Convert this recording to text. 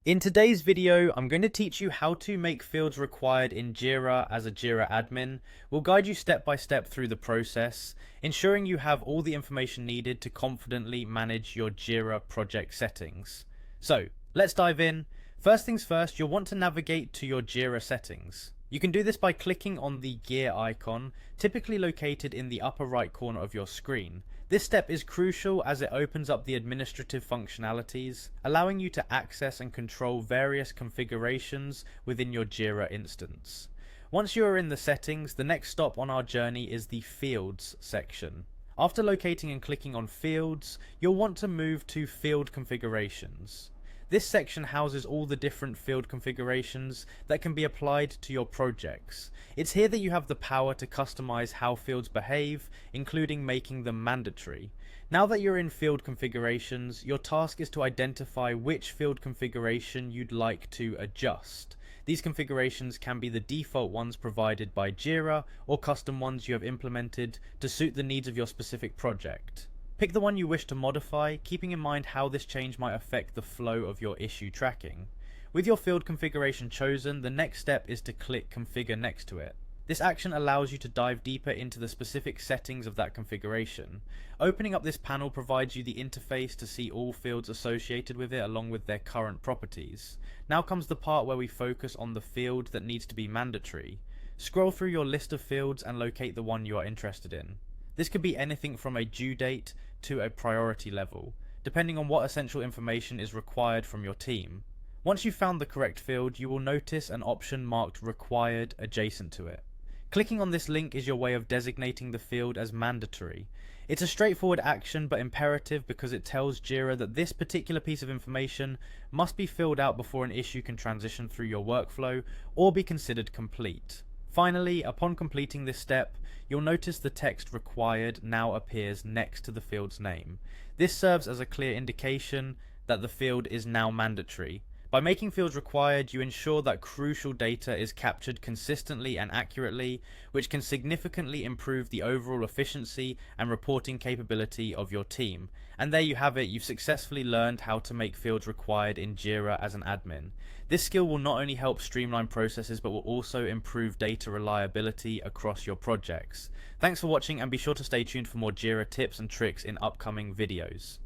In today's video, I'm going to teach you how to make fields required in Jira as a Jira admin. We'll guide you step by step through the process, ensuring you have all the information needed to confidently manage your Jira project settings. So, let's dive in. First things first, you'll want to navigate to your Jira settings. You can do this by clicking on the gear icon, typically located in the upper right corner of your screen. This step is crucial as it opens up the administrative functionalities, allowing you to access and control various configurations within your Jira instance. Once you are in the settings, the next stop on our journey is the Fields section. After locating and clicking on Fields, you'll want to move to Field Configurations. This section houses all the different field configurations that can be applied to your projects. It's here that you have the power to customize how fields behave, including making them mandatory. Now that you're in field configurations, your task is to identify which field configuration you'd like to adjust. These configurations can be the default ones provided by Jira or custom ones you have implemented to suit the needs of your specific project. Pick the one you wish to modify, keeping in mind how this change might affect the flow of your issue tracking. With your field configuration chosen, the next step is to click Configure next to it. This action allows you to dive deeper into the specific settings of that configuration. Opening up this panel provides you the interface to see all fields associated with it along with their current properties. Now comes the part where we focus on the field that needs to be mandatory. Scroll through your list of fields and locate the one you are interested in. This could be anything from a due date to a priority level, depending on what essential information is required from your team. Once you've found the correct field, you will notice an option marked Required adjacent to it. Clicking on this link is your way of designating the field as mandatory. It's a straightforward action but imperative because it tells Jira that this particular piece of information must be filled out before an issue can transition through your workflow or be considered complete. Finally, upon completing this step, you'll notice the text required now appears next to the field's name. This serves as a clear indication that the field is now mandatory. By making fields required, you ensure that crucial data is captured consistently and accurately, which can significantly improve the overall efficiency and reporting capability of your team. And there you have it, you've successfully learned how to make fields required in Jira as an admin. This skill will not only help streamline processes, but will also improve data reliability across your projects. Thanks for watching and be sure to stay tuned for more Jira tips and tricks in upcoming videos.